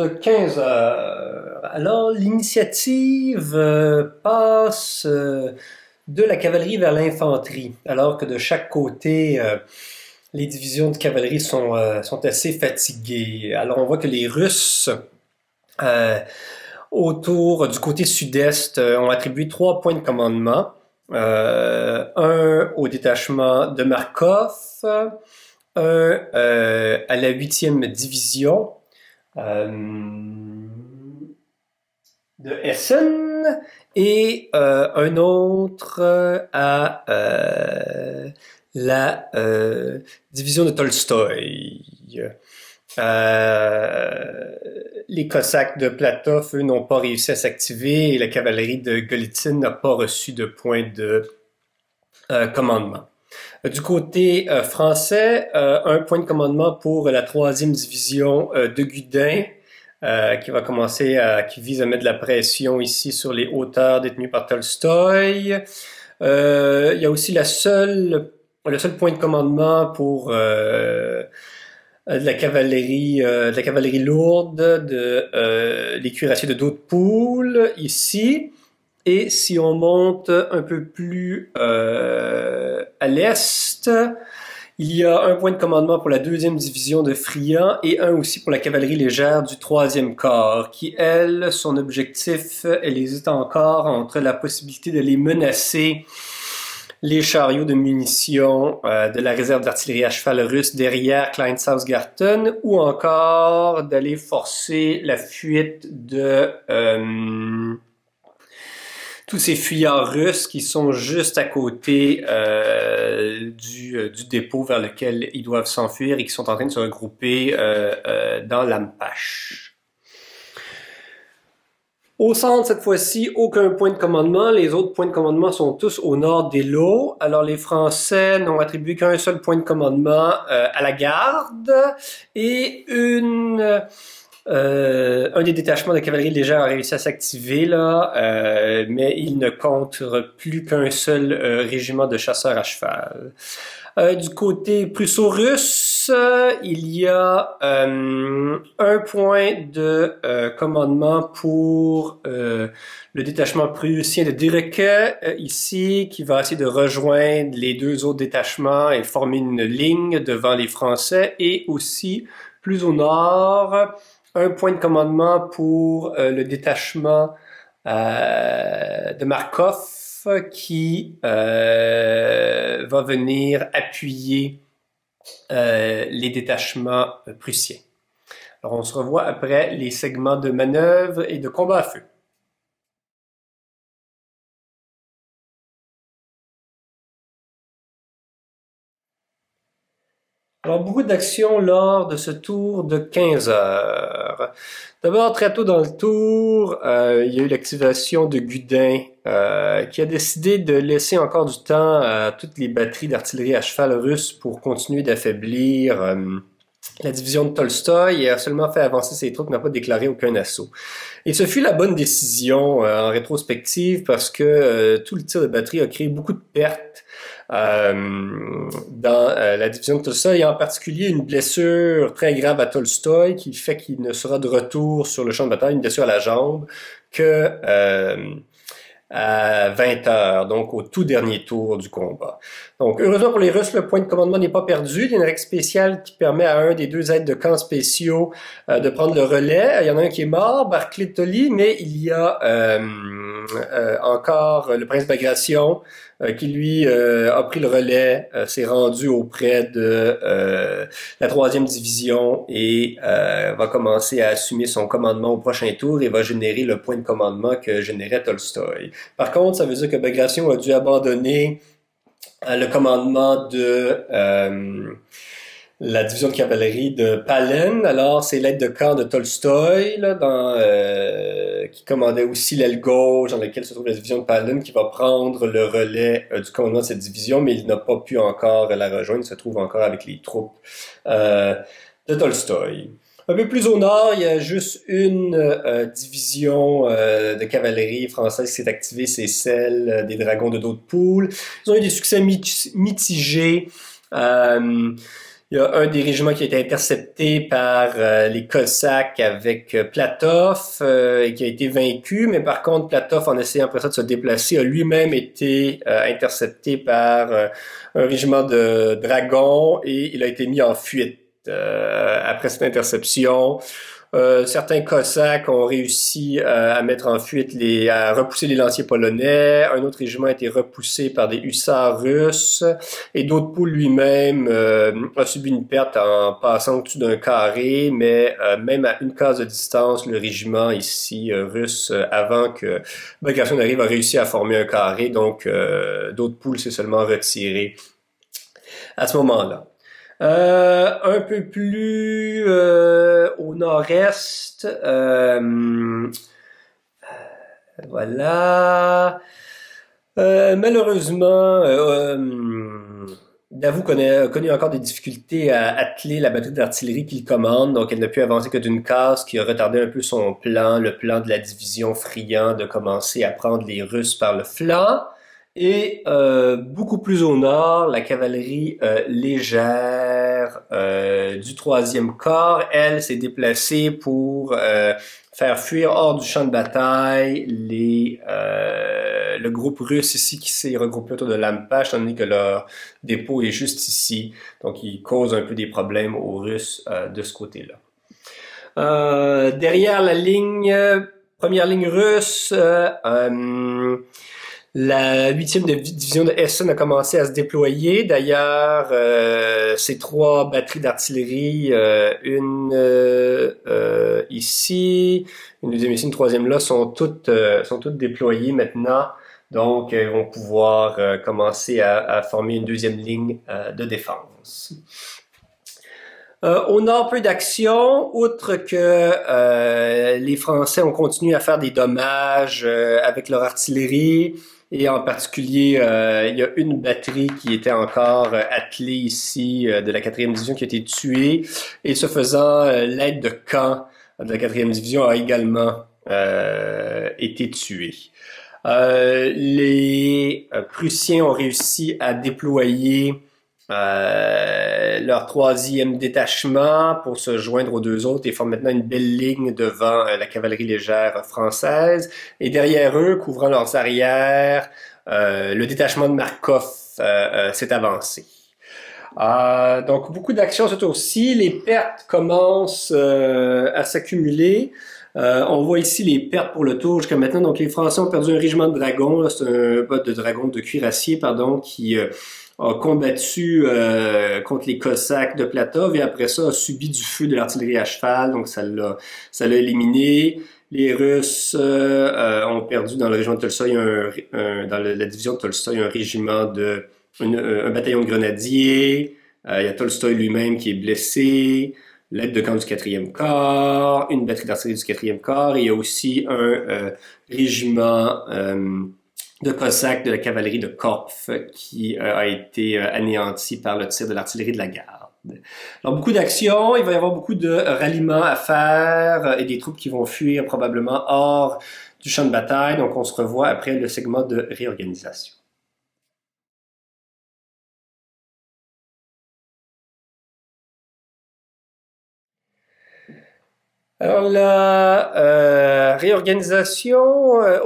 de 15 heures. Alors, l'initiative passe de la cavalerie vers l'infanterie, alors que de chaque côté, les divisions de cavalerie sont assez fatiguées. Alors, on voit que les Russes, euh, autour du côté sud-est, ont attribué 3 points de commandement. Un au détachement de Markov, un à la 8e division de Essen et un autre à la division de Tolstoï. Les Cosaques de Platov, eux, n'ont pas réussi à s'activer et la cavalerie de Golitsyn n'a pas reçu de point de commandement. Du côté français, un point de commandement pour la 3e division de Gudin, qui vise à mettre de la pression ici sur les hauteurs détenues par Tolstoï. Il y a aussi le seul point de commandement pour de la cavalerie lourde de les cuirassiers de Daudepoul ici. Et si on monte un peu plus à l'est, il y a un point de commandement pour la 2e division de Friant et un aussi pour la cavalerie légère du 3e corps, qui, elle, son objectif, elle hésite encore entre la possibilité de les menacer, les chariots de munitions de la réserve d'artillerie à cheval russe derrière Kleinsausgarten, ou encore d'aller forcer la fuite de tous ces fuyards russes qui sont juste à côté du dépôt vers lequel ils doivent s'enfuir et qui sont en train de se regrouper dans l'Ampach. Au centre, cette fois-ci, aucun point de commandement. Les autres points de commandement sont tous au nord d'Eylau. Alors, les Français n'ont attribué qu'un seul point de commandement à la garde et un des détachements de cavalerie légère a réussi à s'activer là, mais il ne compte plus qu'un seul régiment de chasseurs à cheval. Du côté prusso-russe, il y a un point de commandement pour le détachement prussien de Diercke ici, qui va essayer de rejoindre les deux autres détachements et former une ligne devant les Français, et aussi plus au nord, un point de commandement pour le détachement de Markov qui va venir appuyer les détachements prussiens. Alors on se revoit après les segments de manœuvre et de combat à feu. Alors, beaucoup d'actions lors de ce tour de 15 heures. D'abord, très tôt dans le tour, il y a eu l'activation de Gudin, qui a décidé de laisser encore du temps à toutes les batteries d'artillerie à cheval russes pour continuer d'affaiblir la division de Tolstoï, et a seulement fait avancer ses troupes, n'a pas déclaré aucun assaut. Et ce fut la bonne décision en rétrospective parce que tout le tir de batterie a créé beaucoup de pertes dans la division de Tolstoï, et en particulier une blessure très grave à Tolstoï qui fait qu'il ne sera de retour sur le champ de bataille, une blessure à la jambe, que à 20 heures, donc au tout dernier tour du combat. Donc, heureusement pour les Russes, le point de commandement n'est pas perdu. Il y a une règle spéciale qui permet à un des deux aides de camp spéciaux de prendre le relais. Il y en a un qui est mort, Barclay Tolly, mais il y a encore le prince Bagration qui, lui, a pris le relais, s'est rendu auprès de la 3e division et va commencer à assumer son commandement au prochain tour et va générer le point de commandement que générait Tolstoï. Par contre, ça veut dire que Bagration a dû abandonner le commandement de la division de cavalerie de Pahlen. Alors, c'est l'aide de camp de Tolstoï, là, qui commandait aussi l'aile gauche, dans laquelle se trouve la division de Pahlen, qui va prendre le relais du commandement de cette division, mais il n'a pas pu encore la rejoindre. Il se trouve encore avec les troupes de Tolstoï. Un peu plus au nord, il y a juste une division de cavalerie française qui s'est activée, c'est celle des Dragons de Daudepoul. Ils ont eu des succès mitigés. Il y a un des régiments qui a été intercepté par les Cosaques avec Platov et qui a été vaincu, mais par contre Platov, en essayant après ça de se déplacer, a lui-même été intercepté par un régiment de dragons et il a été mis en fuite après cette interception. Certains Cosaques ont réussi à mettre en fuite à repousser les lanciers polonais. Un autre régiment a été repoussé par des hussards russes. Et D'autepoul lui-même a subi une perte en passant au-dessus d'un carré, mais même à une case de distance, le régiment ici russe, avant que Bagration arrive, a réussi à former un carré. Donc, D'autepoul s'est seulement retiré à ce moment-là. Un peu plus au nord-est, voilà. Malheureusement, Davout a connu encore des difficultés à atteler la batterie d'artillerie qu'il commande, donc elle n'a pu avancer que d'une case, qui a retardé un peu son plan, le plan de la division Friant de commencer à prendre les Russes par le flanc. Et beaucoup plus au nord, la cavalerie légère du troisième corps, elle, s'est déplacée pour faire fuir hors du champ de bataille le groupe russe ici qui s'est regroupé autour de Lampa, étant donné que leur dépôt est juste ici. Donc, ils causent un peu des problèmes aux Russes de ce côté-là. Derrière la première ligne russe, la 8e division de Hessen a commencé à se déployer. D'ailleurs, ces 3 batteries d'artillerie, une ici, une deuxième ici, une troisième là, sont toutes déployées maintenant. Donc, ils vont pouvoir commencer à former une deuxième ligne de défense. Au nord, peu d'action, outre que les Français ont continué à faire des dommages avec leur artillerie, et en particulier, il y a une batterie qui était encore attelée ici de la 4e division qui a été tuée, et ce faisant, l'aide de camp de la 4e division a également été tuée. Les Prussiens ont réussi à déployer leur 3e détachement pour se joindre aux 2 autres et forment maintenant une belle ligne devant la cavalerie légère française. Et derrière eux, couvrant leurs arrières, le détachement de Markov s'est avancé. Donc beaucoup d'actions ce tour-ci. Les pertes commencent à s'accumuler. On voit ici les pertes pour le tour jusqu'à maintenant. Donc les Français ont perdu un régiment de dragons. C'est un bot de dragons de cuirassiers, pardon, qui a combattu contre les Cosaques de Platov et après ça a subi du feu de l'artillerie à cheval, donc ça l'a éliminé. Les Russes ont perdu dans le régiment de Tolstoï, dans la division de Tolstoï, un bataillon de grenadiers. Il y a Tolstoï lui-même qui est blessé, l'aide de camp du 4e corps, une batterie d'artillerie du 4e corps, et il y a aussi un régiment de Cosaques de la cavalerie de Korpf qui a été anéanti par le tir de l'artillerie de la garde. Alors beaucoup d'actions, il va y avoir beaucoup de ralliements à faire et des troupes qui vont fuir probablement hors du champ de bataille, donc on se revoit après le segment de réorganisation. Alors la réorganisation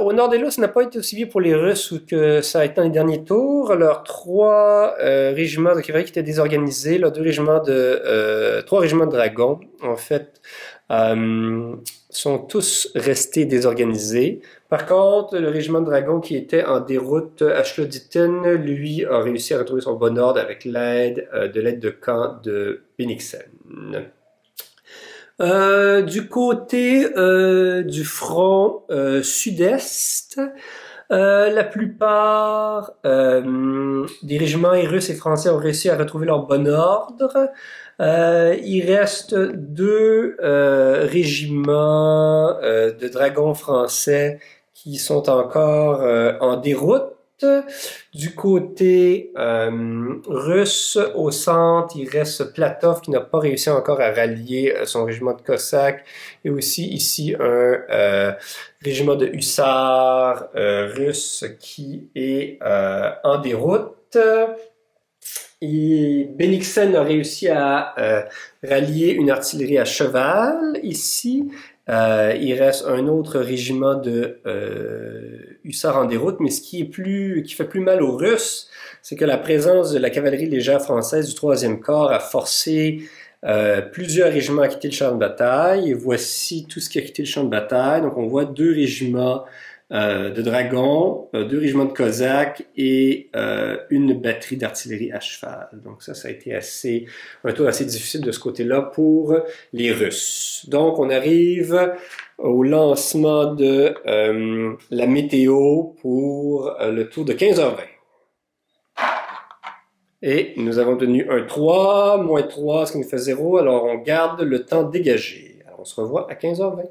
au nord des Lousses n'a pas été aussi bien pour les Russes que ça a été dans les derniers tours. Leurs 3 régiments de cavalerie qui étaient désorganisés, leurs 3 régiments de dragons, en fait, sont tous restés désorganisés. Par contre, le régiment de dragons qui était en déroute à Schloditten, lui, a réussi à retrouver son bon ordre avec l'aide de camp de Bennigsen. Du côté du front sud-est, la plupart des régiments russes et français ont réussi à retrouver leur bon ordre. Il reste 2 régiments de dragons français qui sont encore en déroute. Du côté russe, au centre, il reste Platov qui n'a pas réussi encore à rallier son régiment de Cosaques, et aussi ici un régiment de hussards russe qui est en déroute. Et Bennigsen a réussi à rallier une artillerie à cheval ici. Il reste un autre régiment de hussards en déroute, mais ce qui fait plus mal aux Russes, c'est que la présence de la cavalerie légère française du 3e corps a forcé plusieurs régiments à quitter le champ de bataille. Et voici tout ce qui a quitté le champ de bataille. Donc on voit 2 régiments de dragons, 2 régiments de cosaques et une batterie d'artillerie à cheval. Donc ça a été un tour assez difficile de ce côté-là pour les Russes. Donc on arrive au lancement de la météo pour le tour de 15h20. Et nous avons tenu un 3, moins 3, ce qui nous fait 0, alors on garde le temps dégagé. Alors on se revoit à 15h20.